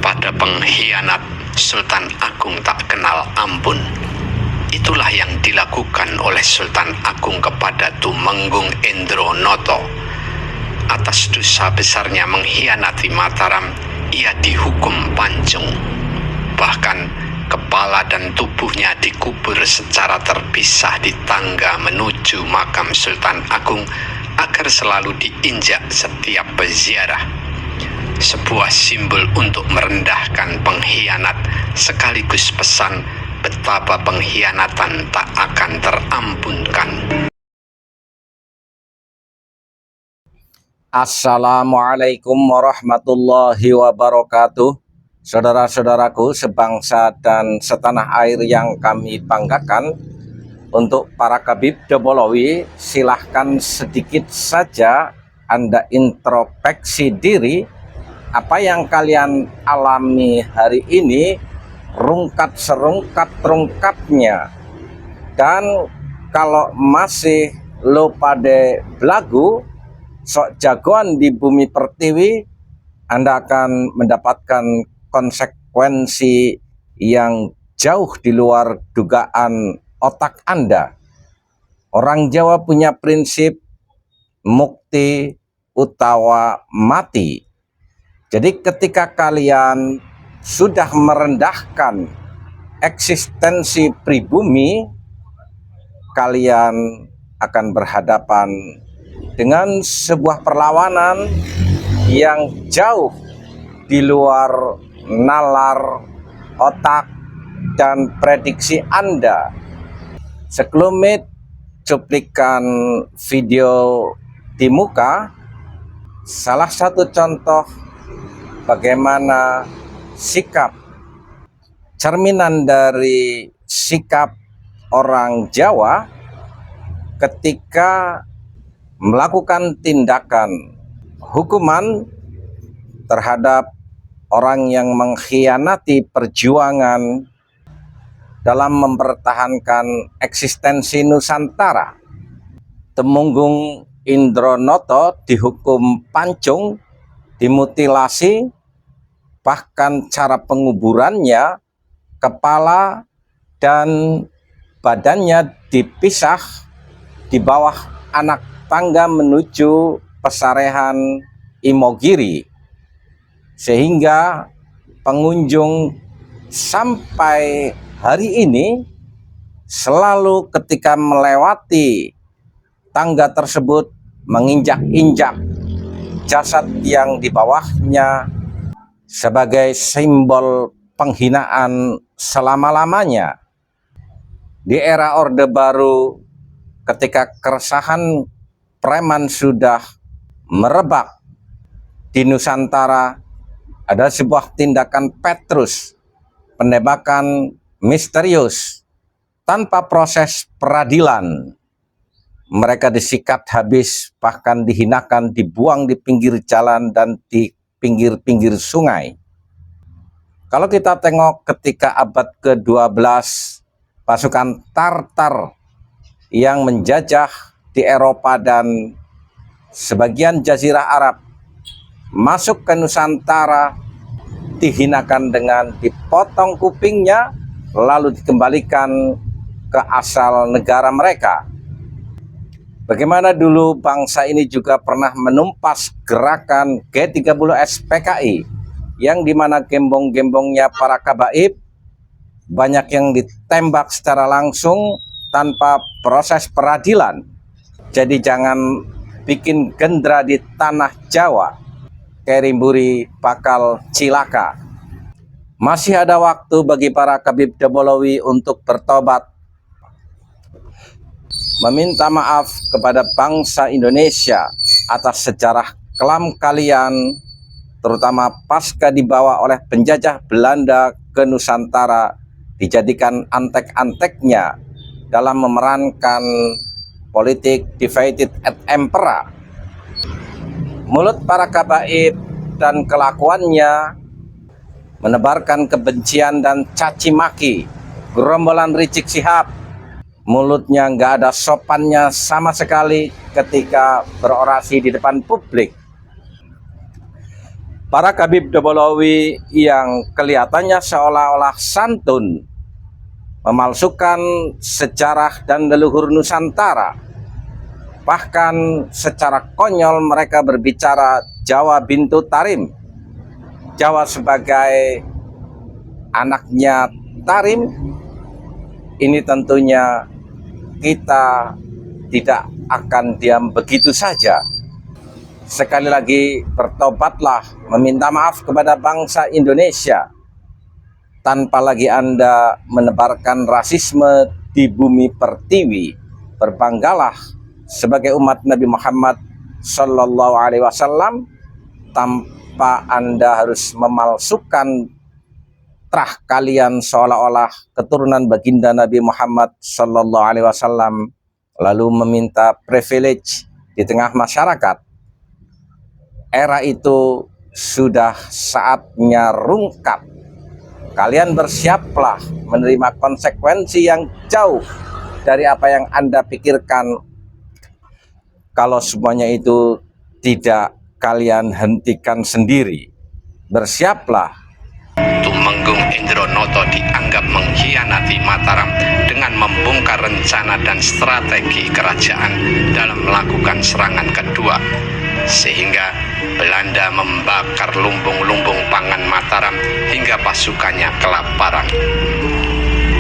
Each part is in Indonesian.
kepada pengkhianat, Sultan Agung tak kenal ampun. Itulah yang dilakukan oleh Sultan Agung kepada Tumenggung Endronoto. Atas dosa besarnya mengkhianati Mataram, ia dihukum pancung. Bahkan kepala dan tubuhnya dikubur secara terpisah di tangga menuju makam Sultan Agung agar selalu diinjak setiap peziarah. Sebuah simbol untuk merendahkan pengkhianat, sekaligus pesan betapa pengkhianatan tak akan terampunkan. Assalamualaikum warahmatullahi wabarakatuh. Saudara-saudaraku sebangsa dan setanah air yang kami banggakan, untuk para Kabib Dobolowi, silahkan sedikit saja Anda introspeksi diri. Apa yang kalian alami hari ini, rungkat serungkap-rungkapnya. Dan kalau masih lo pada belagu, sok jagoan di bumi pertiwi, Anda akan mendapatkan konsekuensi yang jauh di luar dugaan otak Anda. Orang Jawa punya prinsip mukti utawa mati. Jadi ketika kalian sudah merendahkan eksistensi pribumi, kalian akan berhadapan dengan sebuah perlawanan yang jauh di luar nalar, otak, dan prediksi Anda. Sekelumit cuplikan video di muka, salah satu contoh bagaimana sikap, cerminan dari sikap orang Jawa ketika melakukan tindakan hukuman terhadap orang yang mengkhianati perjuangan dalam mempertahankan eksistensi Nusantara. Tumenggung Endronoto dihukum pancung, dimutilasi, bahkan cara penguburannya, kepala dan badannya dipisah di bawah anak tangga menuju pesarehan Imogiri, sehingga pengunjung sampai hari ini selalu ketika melewati tangga tersebut menginjak-injak jasad yang di bawahnya sebagai simbol penghinaan selama-lamanya. Di era Orde Baru, ketika keresahan preman sudah merebak di Nusantara, ada sebuah tindakan Petrus, penembakan misterius tanpa proses peradilan. Mereka disikat habis, bahkan dihinakan, dibuang di pinggir jalan dan di pinggir-pinggir sungai. Kalau kita tengok ketika abad ke-12, pasukan Tartar yang menjajah di Eropa dan sebagian Jazirah Arab masuk ke Nusantara, dihinakan dengan dipotong kupingnya, lalu dikembalikan ke asal negara mereka. Bagaimana dulu bangsa ini juga pernah menumpas gerakan G30S PKI, yang dimana gembong-gembongnya para kabaib banyak yang ditembak secara langsung tanpa proses peradilan. Jadi jangan bikin gendra di tanah Jawa, kerimburi bakal cilaka. Masih ada waktu bagi para Kabib Dobolowi untuk bertobat, meminta maaf kepada bangsa Indonesia atas sejarah kelam kalian, terutama pasca dibawa oleh penjajah Belanda ke Nusantara, dijadikan antek-anteknya dalam memerankan politik divided et impera. Mulut para kabaib dan kelakuannya menebarkan kebencian dan caci maki. Gerombolan Rizik Syihab, mulutnya nggak ada sopannya sama sekali ketika berorasi di depan publik. Para Kabib Dobolowi yang kelihatannya seolah-olah santun memalsukan sejarah dan leluhur Nusantara. Bahkan secara konyol mereka berbicara Jawa bintu Tarim, Jawa sebagai anaknya Tarim. Ini tentunya kita tidak akan diam begitu saja. Sekali lagi bertobatlah, meminta maaf kepada bangsa Indonesia. Tanpa lagi Anda menebarkan rasisme di bumi pertiwi. Berbanggalah sebagai umat Nabi Muhammad Sallallahu Alaihi Wasallam, tanpa Anda harus memalsukan trah kalian seolah-olah keturunan baginda Nabi Muhammad Sallallahu Alaihi Wasallam, lalu meminta privilege di tengah masyarakat. Era itu sudah saatnya rungkap. Kalian bersiaplah menerima konsekuensi yang jauh dari apa yang Anda pikirkan. Kalau semuanya itu tidak kalian hentikan sendiri, bersiaplah. Tumenggung Indronoto dianggap mengkhianati Mataram dengan membongkar rencana dan strategi kerajaan dalam melakukan serangan kedua, sehingga Belanda membakar lumbung-lumbung pangan Mataram hingga pasukannya kelaparan.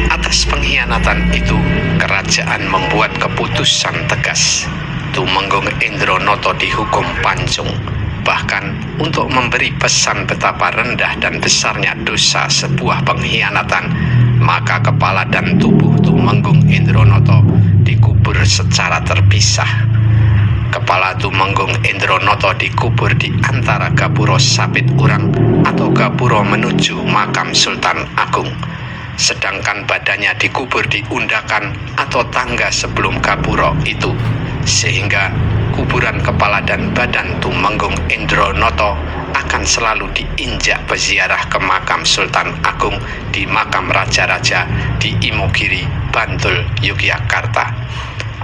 Atas pengkhianatan itu, kerajaan membuat keputusan tegas. Tumenggung Indronoto dihukum pancung. Bahkan untuk memberi pesan betapa rendah dan besarnya dosa sebuah pengkhianatan, maka kepala dan tubuh Tumenggung Indronoto dikubur secara terpisah. Kepala Tumenggung Indronoto dikubur di antara gapuro Sapit Urang atau gapuro menuju makam Sultan Agung. Sedangkan badannya dikubur di undakan atau tangga sebelum gapuro itu. Sehingga kuburan kepala dan badan Tumenggung Indronoto akan selalu diinjak peziarah ke makam Sultan Agung di makam raja-raja di Imogiri, Bantul, Yogyakarta.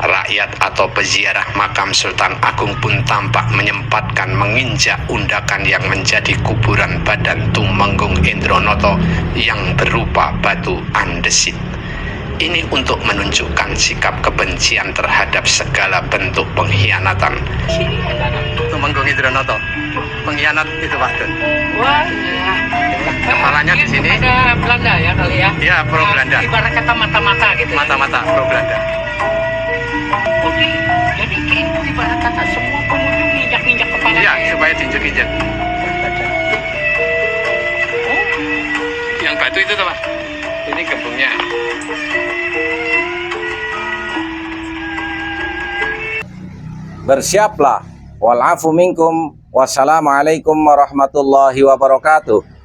Rakyat atau peziarah makam Sultan Agung pun tampak menyempatkan menginjak undakan yang menjadi kuburan badan Tumenggung Indronoto yang berupa batu andesit. Ini untuk menunjukkan sikap kebencian terhadap segala bentuk pengkhianatan. Tumenggung Indronoto, pengkhianat itu Pak Dun. Wah, Kepalanya di sini. Ada Belanda ya kali ya? Ya, pro Belanda. Ibarat kata mata-mata gitu. Mata-mata pro Belanda. Jadi itu ibarat kata semua pengunjung injak-injak kepala. Iya, supaya diinjek-injek. Oh, Yang batu itu tuh Pak. Ini gembungnya. Bersiaplah. Wal afu minkum. Wassalamualaikum warahmatullahi wabarakatuh.